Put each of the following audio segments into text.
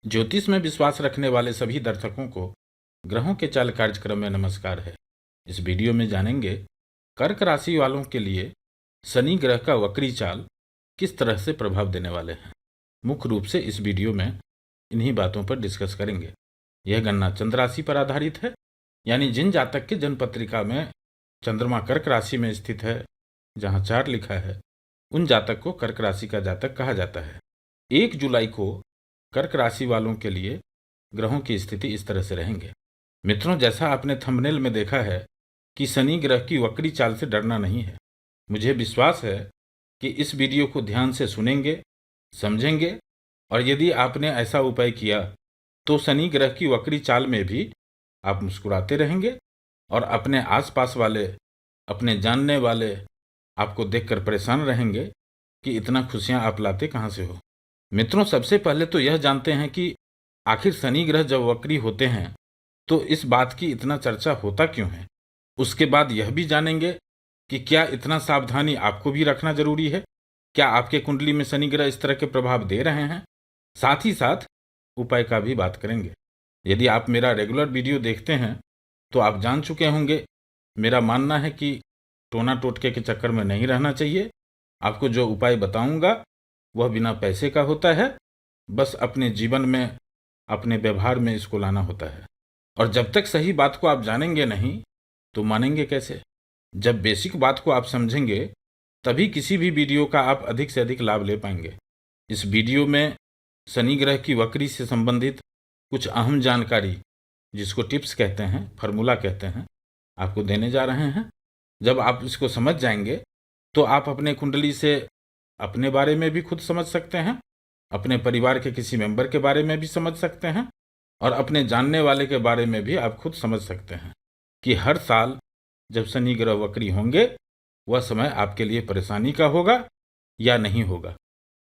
ज्योतिष में विश्वास रखने वाले सभी दर्शकों को ग्रहों के चाल कार्यक्रम में नमस्कार है। इस वीडियो में जानेंगे कर्क राशि वालों के लिए शनि ग्रह का वक्री चाल किस तरह से प्रभाव देने वाले हैं। मुख्य रूप से इस वीडियो में इन्हीं बातों पर डिस्कस करेंगे। यह गणना चंद्र राशि पर आधारित है, यानी जिन जातक के जन्म पत्रिका में चंद्रमा कर्क राशि में स्थित है, जहां 4 लिखा है, उन जातक को कर्क राशि का जातक कहा जाता है। 1 जुलाई को कर्क राशि वालों के लिए ग्रहों की स्थिति इस तरह से रहेंगे। मित्रों, जैसा आपने थंबनेल में देखा है कि शनि ग्रह की वक्री चाल से डरना नहीं है। मुझे विश्वास है कि इस वीडियो को ध्यान से सुनेंगे, समझेंगे, और यदि आपने ऐसा उपाय किया तो शनि ग्रह की वक्री चाल में भी आप मुस्कुराते रहेंगे और अपने आसपास वाले, अपने जानने वाले आपको देखकर परेशान रहेंगे कि इतना खुशियां आप लाते कहां से हो। मित्रों, सबसे पहले तो यह जानते हैं कि आखिर शनि ग्रह जब वक्री होते हैं तो इस बात की इतना चर्चा होता क्यों है। उसके बाद यह भी जानेंगे कि क्या इतना सावधानी आपको भी रखना जरूरी है। क्या आपके कुंडली में शनि ग्रह इस तरह के प्रभाव दे रहे हैं। साथ ही साथ उपाय का भी बात करेंगे। यदि आप मेरा रेगुलर वीडियो देखते हैं तो आप जान चुके होंगे, मेरा मानना है कि टोना टोटके के चक्कर में नहीं रहना चाहिए। आपको जो उपाय बताऊंगा वह बिना पैसे का होता है, बस अपने जीवन में, अपने व्यवहार में इसको लाना होता है। और जब तक सही बात को आप जानेंगे नहीं तो मानेंगे कैसे। जब बेसिक बात को आप समझेंगे तभी किसी भी वीडियो का आप अधिक से अधिक लाभ ले पाएंगे। इस वीडियो में शनि ग्रह की वक्री से संबंधित कुछ अहम जानकारी, जिसको टिप्स कहते हैं, फार्मूला कहते हैं, आपको देने जा रहे हैं। जब आप इसको समझ जाएंगे तो आप अपने कुंडली से अपने बारे में भी खुद समझ सकते हैं, अपने परिवार के किसी मेंबर के बारे में भी समझ सकते हैं, और अपने जानने वाले के बारे में भी आप खुद समझ सकते हैं कि हर साल जब शनि ग्रह वक्री होंगे वह समय आपके लिए परेशानी का होगा या नहीं होगा।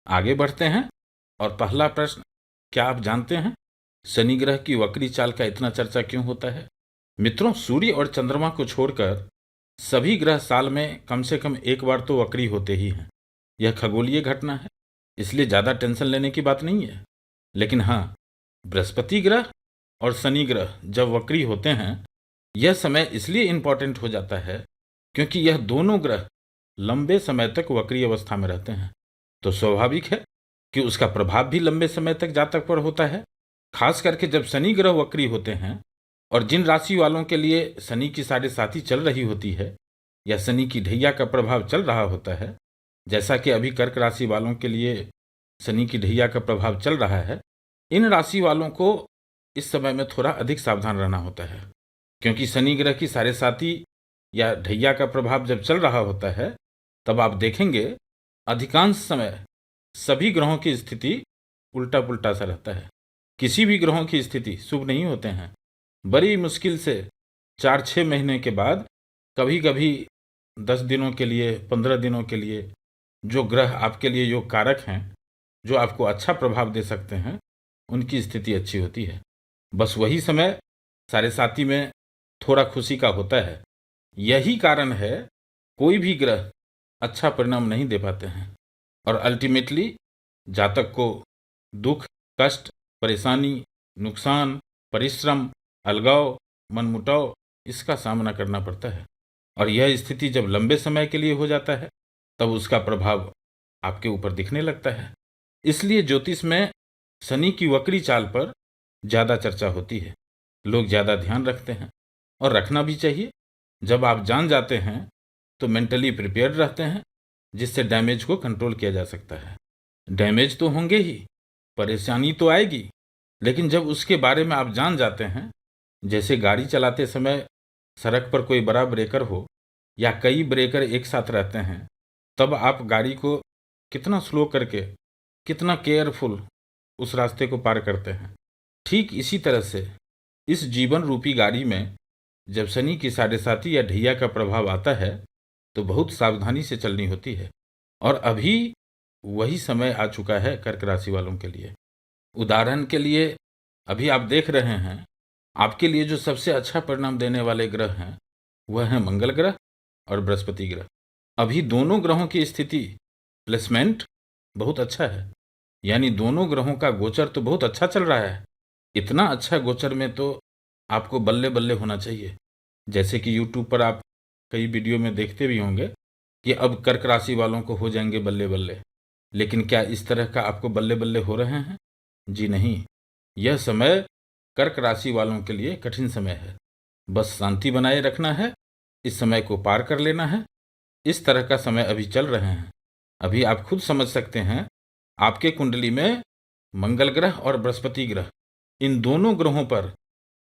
आगे बढ़ते हैं और पहला प्रश्न, क्या आप जानते हैं शनि ग्रह की वक्री चाल का इतना चर्चा क्यों होता है। मित्रों, सूर्य और चंद्रमा को छोड़कर सभी ग्रह साल में कम से कम एक बार तो वक्री होते ही हैं। यह खगोलीय घटना है, इसलिए ज्यादा टेंशन लेने की बात नहीं है। लेकिन हाँ, बृहस्पति ग्रह और शनि ग्रह जब वक्री होते हैं, यह समय इसलिए इंपॉर्टेंट हो जाता है क्योंकि यह दोनों ग्रह लंबे समय तक वक्री अवस्था में रहते हैं। तो स्वाभाविक है कि उसका प्रभाव भी लंबे समय तक जातक पर होता है। खास करके जब शनि ग्रह वक्री होते हैं और जिन राशि वालों के लिए शनि की 7.5 चल रही होती है या शनि की ढैया का प्रभाव चल रहा होता है, जैसा कि अभी कर्क राशि वालों के लिए शनि की ढैया का प्रभाव चल रहा है, इन राशि वालों को इस समय में थोड़ा अधिक सावधान रहना होता है। क्योंकि शनि ग्रह की 7.5 या ढैया का प्रभाव जब चल रहा होता है तब आप देखेंगे अधिकांश समय सभी ग्रहों की स्थिति उल्टा पुल्टा सा रहता है। किसी भी ग्रहों की स्थिति शुभ नहीं होते हैं। बड़ी मुश्किल से 4-6 महीने के बाद, कभी कभी 10 दिनों के लिए, 15 दिनों के लिए जो ग्रह आपके लिए योग कारक हैं, जो आपको अच्छा प्रभाव दे सकते हैं, उनकी स्थिति अच्छी होती है। बस वही समय 7.5 में थोड़ा खुशी का होता है। यही कारण है कोई भी ग्रह अच्छा परिणाम नहीं दे पाते हैं और अल्टीमेटली जातक को दुख, कष्ट, परेशानी, नुकसान, परिश्रम, अलगाव, मनमुटाव, इसका सामना करना पड़ता है। और यह स्थिति जब लंबे समय के लिए हो जाता है तब उसका प्रभाव आपके ऊपर दिखने लगता है। इसलिए ज्योतिष में शनि की वक्री चाल पर ज्यादा चर्चा होती है। लोग ज्यादा ध्यान रखते हैं और रखना भी चाहिए। जब आप जान जाते हैं तो मेंटली प्रिपेयर्ड रहते हैं, जिससे डैमेज को कंट्रोल किया जा सकता है। डैमेज तो होंगे ही, परेशानी तो आएगी, लेकिन जब उसके बारे में आप जान जाते हैं, जैसे गाड़ी चलाते समय सड़क पर कोई बड़ा ब्रेकर हो या कई ब्रेकर एक साथ रहते हैं, तब आप गाड़ी को कितना स्लो करके, कितना केयरफुल उस रास्ते को पार करते हैं। ठीक इसी तरह से इस जीवन रूपी गाड़ी में जब शनि की 7.5 या ढैया का प्रभाव आता है तो बहुत सावधानी से चलनी होती है। और अभी वही समय आ चुका है कर्क राशि वालों के लिए। उदाहरण के लिए, अभी आप देख रहे हैं आपके लिए जो सबसे अच्छा परिणाम देने वाले ग्रह हैं वह है मंगल ग्रह और बृहस्पति ग्रह। अभी दोनों ग्रहों की स्थिति, प्लेसमेंट बहुत अच्छा है। यानी दोनों ग्रहों का गोचर तो बहुत अच्छा चल रहा है। इतना अच्छा गोचर में तो आपको बल्ले बल्ले होना चाहिए। जैसे कि यूट्यूब पर आप कई वीडियो में देखते भी होंगे कि अब कर्क राशि वालों को हो जाएंगे बल्ले बल्ले। लेकिन क्या इस तरह का आपको बल्ले बल्ले हो रहे हैं? जी नहीं। यह समय कर्क राशि वालों के लिए कठिन समय है। बस शांति बनाए रखना है, इस समय को पार कर लेना है। इस तरह का समय अभी चल रहे हैं। अभी आप खुद समझ सकते हैं, आपके कुंडली में मंगल ग्रह और बृहस्पति ग्रह, इन दोनों ग्रहों पर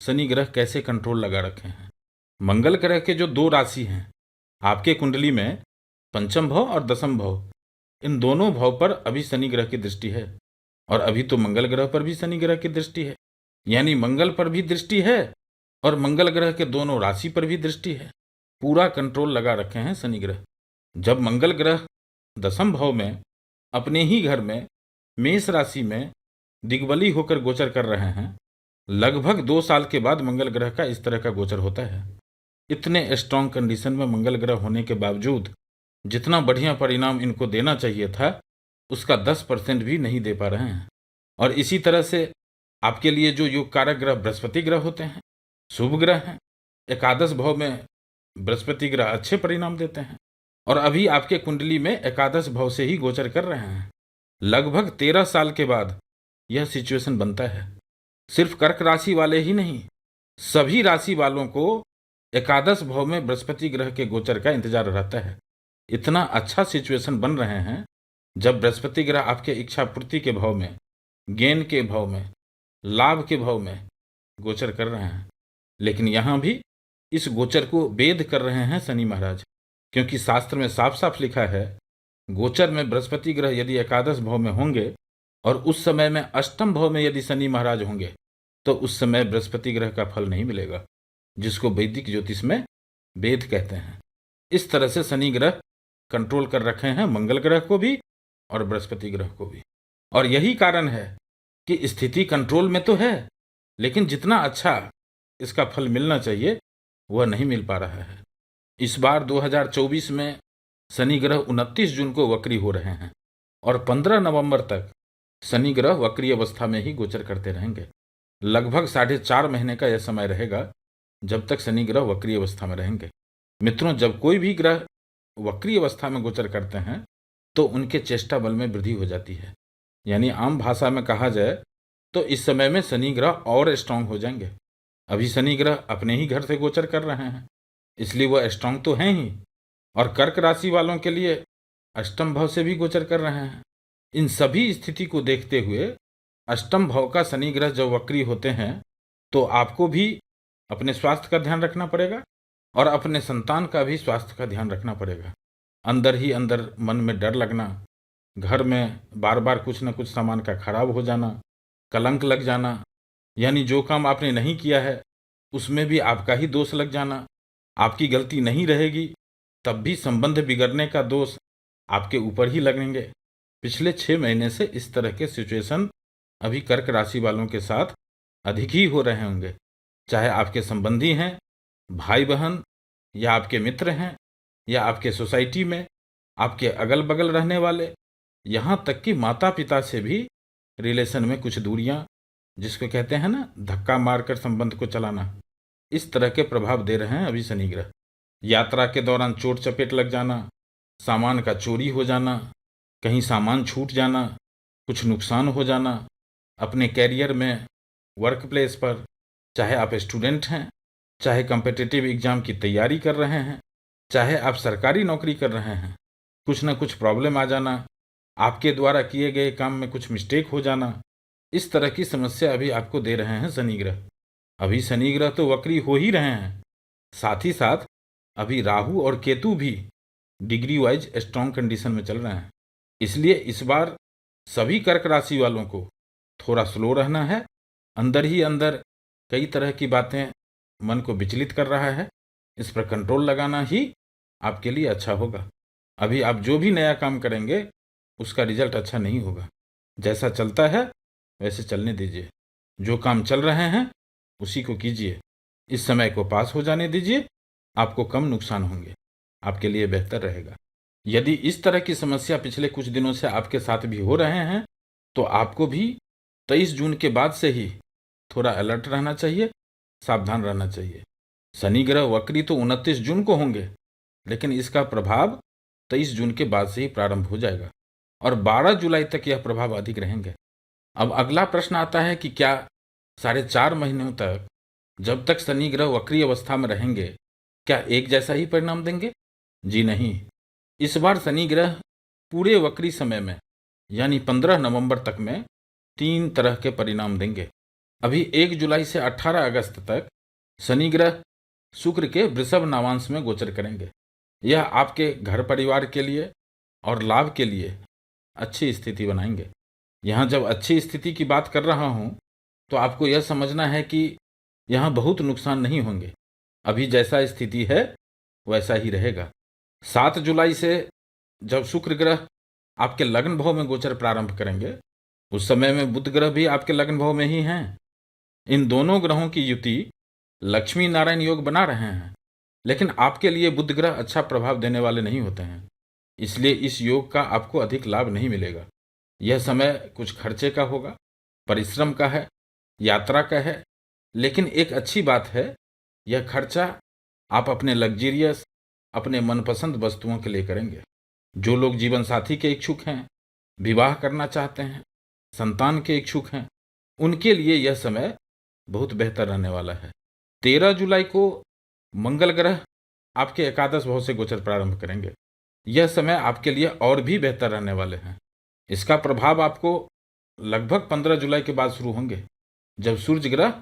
शनि ग्रह कैसे कंट्रोल लगा रखे हैं। मंगल ग्रह के जो 2 राशि हैं आपके कुंडली में, पंचम भाव और दसम भाव, इन दोनों भाव पर अभी शनि ग्रह की दृष्टि है। और अभी तो मंगल ग्रह पर भी शनि ग्रह की दृष्टि है। यानी मंगल पर भी दृष्टि है और मंगल ग्रह के दोनों राशि पर भी दृष्टि है। पूरा कंट्रोल लगा रखे हैं शनि ग्रह। जब मंगल ग्रह दसम भाव में अपने ही घर में मेष राशि में दिग्बली होकर गोचर कर रहे हैं, लगभग 2 साल के बाद मंगल ग्रह का इस तरह का गोचर होता है। इतने स्ट्रांग कंडीशन में मंगल ग्रह होने के बावजूद जितना बढ़िया परिणाम इनको देना चाहिए था, उसका 10% भी नहीं दे पा रहे हैं। और इसी तरह से आपके लिए जो योग कारक ग्रह बृहस्पति ग्रह होते हैं, शुभ ग्रह हैं। एकादश भाव में बृहस्पति ग्रह अच्छे परिणाम देते हैं और अभी आपके कुंडली में एकादश भाव से ही गोचर कर रहे हैं। लगभग 13 साल के बाद यह सिचुएशन बनता है। सिर्फ कर्क राशि वाले ही नहीं, सभी राशि वालों को एकादश भाव में बृहस्पति ग्रह के गोचर का इंतजार रहता है। इतना अच्छा सिचुएशन बन रहे हैं जब बृहस्पति ग्रह आपके इच्छा पूर्ति के भाव में, गेन के भाव में, लाभ के भाव में गोचर कर रहे हैं। लेकिन यहाँ भी इस गोचर को वेद कर रहे हैं शनि महाराज, क्योंकि शास्त्र में साफ साफ लिखा है, गोचर में बृहस्पति ग्रह यदि एकादश भाव में होंगे और उस समय में अष्टम भाव में यदि शनि महाराज होंगे तो उस समय बृहस्पति ग्रह का फल नहीं मिलेगा, जिसको वैदिक ज्योतिष में वेद कहते हैं। इस तरह से शनि ग्रह कंट्रोल कर रखे हैं मंगल ग्रह को भी और बृहस्पति ग्रह को भी। और यही कारण है कि स्थिति कंट्रोल में तो है, लेकिन जितना अच्छा इसका फल मिलना चाहिए वह नहीं मिल पा रहा है। इस बार 2024 में शनि ग्रह 29 जून को वक्री हो रहे हैं और 15 नवंबर तक शनि ग्रह वक्री अवस्था में ही गोचर करते रहेंगे। लगभग 4.5 महीने का यह समय रहेगा जब तक शनि ग्रह वक्री अवस्था में रहेंगे। मित्रों, जब कोई भी ग्रह वक्री अवस्था में गोचर करते हैं तो उनके चेष्टा बल में वृद्धि हो जाती है। यानी आम भाषा में कहा जाए तो इस समय में शनि ग्रह और स्ट्रांग हो जाएंगे। अभी शनि ग्रह अपने ही घर से गोचर कर रहे हैं, इसलिए वह स्ट्रांग तो हैं ही। और कर्क राशि वालों के लिए अष्टम भाव से भी गोचर कर रहे हैं। इन सभी स्थिति को देखते हुए अष्टम भाव का शनि ग्रह जब वक्री होते हैं तो आपको भी अपने स्वास्थ्य का ध्यान रखना पड़ेगा और अपने संतान का भी स्वास्थ्य का ध्यान रखना पड़ेगा। अंदर ही अंदर मन में डर लगना, घर में बार बार कुछ न कुछ सामान का खराब हो जाना, कलंक लग जाना, यानी जो काम आपने नहीं किया है उसमें भी आपका ही दोष लग जाना, आपकी गलती नहीं रहेगी तब भी संबंध बिगड़ने का दोष आपके ऊपर ही लगेंगे। पिछले 6 महीने से इस तरह के सिचुएशन अभी कर्क राशि वालों के साथ अधिक ही हो रहे होंगे। चाहे आपके संबंधी हैं, भाई बहन, या आपके मित्र हैं, या आपके सोसाइटी में आपके अगल बगल रहने वाले, यहाँ तक कि माता पिता से भी रिलेशन में कुछ दूरियाँ, जिसको कहते हैं ना धक्का मारकर संबंध को चलाना, इस तरह के प्रभाव दे रहे हैं अभी शनि ग्रह। यात्रा के दौरान चोट चपेट लग जाना, सामान का चोरी हो जाना, कहीं सामान छूट जाना, कुछ नुकसान हो जाना, अपने कैरियर में, वर्क प्लेस पर, चाहे आप स्टूडेंट हैं, चाहे कॉम्पिटिटिव एग्जाम की तैयारी कर रहे हैं, चाहे आप सरकारी नौकरी कर रहे हैं, कुछ ना कुछ प्रॉब्लम आ जाना, आपके द्वारा किए गए काम में कुछ मिस्टेक हो जाना, इस तरह की समस्या अभी आपको दे रहे हैं शनि ग्रह। अभी शनि ग्रह तो वक्री हो ही रहे हैं, साथ ही साथ अभी राहु और केतु भी डिग्री वाइज स्ट्रॉन्ग कंडीशन में चल रहे हैं। इसलिए इस बार सभी कर्क राशि वालों को थोड़ा स्लो रहना है। अंदर ही अंदर कई तरह की बातें मन को विचलित कर रहा है, इस पर कंट्रोल लगाना ही आपके लिए अच्छा होगा। अभी आप जो भी नया काम करेंगे उसका रिजल्ट अच्छा नहीं होगा। जैसा चलता है वैसे चलने दीजिए, जो काम चल रहे हैं उसी को कीजिए, इस समय को पास हो जाने दीजिए, आपको कम नुकसान होंगे, आपके लिए बेहतर रहेगा। यदि इस तरह की समस्या पिछले कुछ दिनों से आपके साथ भी हो रहे हैं तो आपको भी 23 जून के बाद से ही थोड़ा अलर्ट रहना चाहिए, सावधान रहना चाहिए। शनि ग्रह वक्री तो 29 जून को होंगे, लेकिन इसका प्रभाव 23 जून के बाद से ही प्रारंभ हो जाएगा और 12 जुलाई तक यह प्रभाव अधिक रहेंगे। अब अगला प्रश्न आता है कि क्या 4.5 महीनों तक, जब तक शनि ग्रह वक्री अवस्था में रहेंगे, क्या एक जैसा ही परिणाम देंगे? जी नहीं। इस बार शनि ग्रह पूरे वक्री समय में यानी 15 नवंबर तक में 3 तरह के परिणाम देंगे। अभी 1 जुलाई से 18 अगस्त तक शनि ग्रह शुक्र के वृषभ नामांश में गोचर करेंगे। यह आपके घर परिवार के लिए और लाभ के लिए अच्छी स्थिति बनाएंगे। यहाँ जब अच्छी स्थिति की बात कर रहा हूँ तो आपको यह समझना है कि यहाँ बहुत नुकसान नहीं होंगे। अभी जैसा स्थिति है वैसा ही रहेगा। 7 जुलाई से जब शुक्र ग्रह आपके लग्न भाव में गोचर प्रारंभ करेंगे, उस समय में बुध ग्रह भी आपके लग्न भाव में ही हैं। इन दोनों ग्रहों की युति लक्ष्मी नारायण योग बना रहे हैं, लेकिन आपके लिए बुध ग्रह अच्छा प्रभाव देने वाले नहीं होते हैं, इसलिए इस योग का आपको अधिक लाभ नहीं मिलेगा। यह समय कुछ खर्चे का होगा, परिश्रम का है, यात्रा का है, लेकिन एक अच्छी बात है, यह खर्चा आप अपने लग्जरियस, अपने मनपसंद वस्तुओं के लिए करेंगे। जो लोग जीवन साथी के इच्छुक हैं, विवाह करना चाहते हैं, संतान के इच्छुक हैं, उनके लिए यह समय बहुत बेहतर रहने वाला है। 13 जुलाई को मंगल ग्रह आपके एकादश भाव से गोचर प्रारंभ करेंगे। यह समय आपके लिए और भी बेहतर रहने वाले हैं। इसका प्रभाव आपको लगभग 15 जुलाई के बाद शुरू होंगे, जब सूर्य ग्रह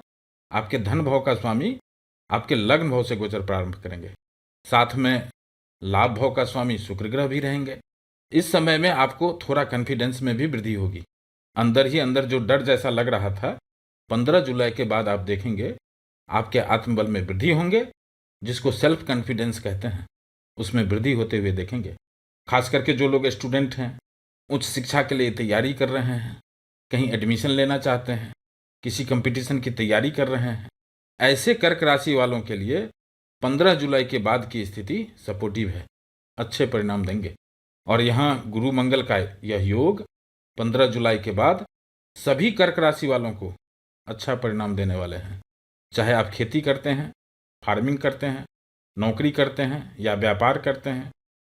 आपके धन भाव का स्वामी आपके लग्न भाव से गोचर प्रारंभ करेंगे। साथ में लाभ भाव का स्वामी शुक्र ग्रह भी रहेंगे। इस समय में आपको थोड़ा कॉन्फिडेंस में भी वृद्धि होगी। अंदर ही अंदर जो डर जैसा लग रहा था, 15 जुलाई के बाद आप देखेंगे आपके आत्मबल में वृद्धि होंगे, जिसको सेल्फ कॉन्फिडेंस कहते हैं, उसमें वृद्धि होते हुए देखेंगे। खास करके जो लोग स्टूडेंट हैं, उच्च शिक्षा के लिए तैयारी कर रहे हैं, कहीं एडमिशन लेना चाहते हैं, किसी कंपटीशन की तैयारी कर रहे हैं, ऐसे कर्क राशि वालों के लिए 15 जुलाई के बाद की स्थिति सपोर्टिव है, अच्छे परिणाम देंगे। और यहाँ गुरु मंगल का यह योग 15 जुलाई के बाद सभी कर्क राशि वालों को अच्छा परिणाम देने वाले हैं। चाहे आप खेती करते हैं, फार्मिंग करते हैं, नौकरी करते हैं या व्यापार करते हैं,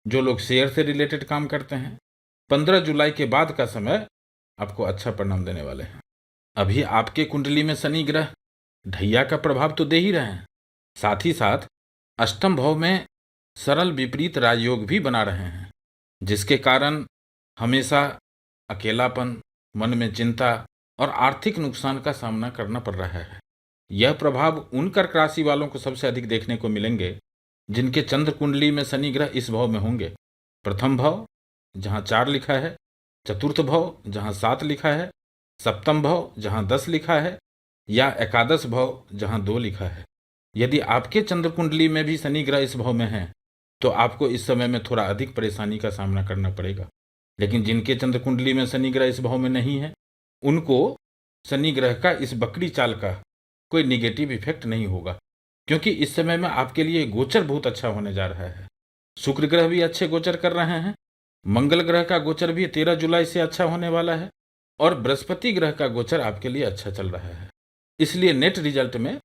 जो लोग शेयर से रिलेटेड काम करते हैं, 15 जुलाई के बाद का समय आपको अच्छा परिणाम देने वाले हैं। अभी आपके कुंडली में शनि ग्रह ढैया का प्रभाव तो दे ही रहे हैं, साथ ही साथ अष्टम भाव में सरल विपरीत राजयोग भी बना रहे हैं, जिसके कारण हमेशा अकेलापन, मन में चिंता और आर्थिक नुकसान का सामना करना पड़ रहा है। यह प्रभाव उन कर्क राशि वालों को सबसे अधिक देखने को मिलेंगे जिनके चंद्र कुंडली में शनि ग्रह इस भाव में होंगे। प्रथम भाव जहां 4 लिखा है, चतुर्थ भाव जहां 7 लिखा है, सप्तम भाव जहां 10 लिखा है या एकादश भाव जहां 2 लिखा है। यदि आपके चंद्र कुंडली में भी शनि ग्रह इस भाव में है तो आपको इस समय में थोड़ा अधिक परेशानी का सामना करना पड़ेगा। लेकिन जिनके चंद्र कुंडली में शनि ग्रह इस भाव में नहीं है, उनको शनि ग्रह का इस बकरी चाल का कोई निगेटिव इफेक्ट नहीं होगा, क्योंकि इस समय में आपके लिए गोचर बहुत अच्छा होने जा रहा है। शुक्र ग्रह भी अच्छे गोचर कर रहे हैं, मंगल ग्रह का गोचर भी 13 जुलाई से अच्छा होने वाला है और बृहस्पति ग्रह का गोचर आपके लिए अच्छा चल रहा है। इसलिए नेट रिजल्ट में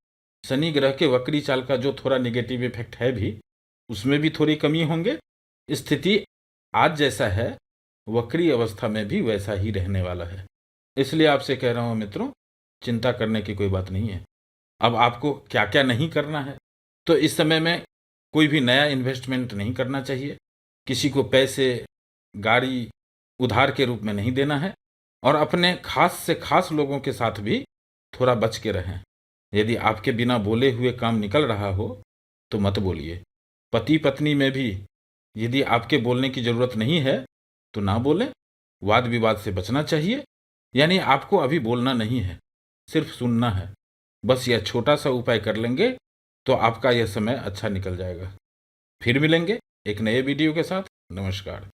शनि ग्रह के वक्री चाल का जो थोड़ा निगेटिव इफेक्ट है भी, उसमें भी थोड़ी कमी होंगे। स्थिति आज जैसा है वक्री अवस्था में भी वैसा ही रहने वाला है। इसलिए आपसे कह रहा हूं मित्रों, चिंता करने की कोई बात नहीं है। अब आपको क्या क्या नहीं करना है, तो इस समय में कोई भी नया इन्वेस्टमेंट नहीं करना चाहिए, किसी को पैसे, गाड़ी उधार के रूप में नहीं देना है और अपने खास से खास लोगों के साथ भी थोड़ा बच के रहें। यदि आपके बिना बोले हुए काम निकल रहा हो तो मत बोलिए। पति पत्नी में भी यदि आपके बोलने की जरूरत नहीं है तो ना बोलें। वाद विवाद से बचना चाहिए, यानी आपको अभी बोलना नहीं है, सिर्फ सुनना है। बस यह छोटा सा उपाय कर लेंगे तो आपका यह समय अच्छा निकल जाएगा। फिर मिलेंगे एक नए वीडियो के साथ। नमस्कार।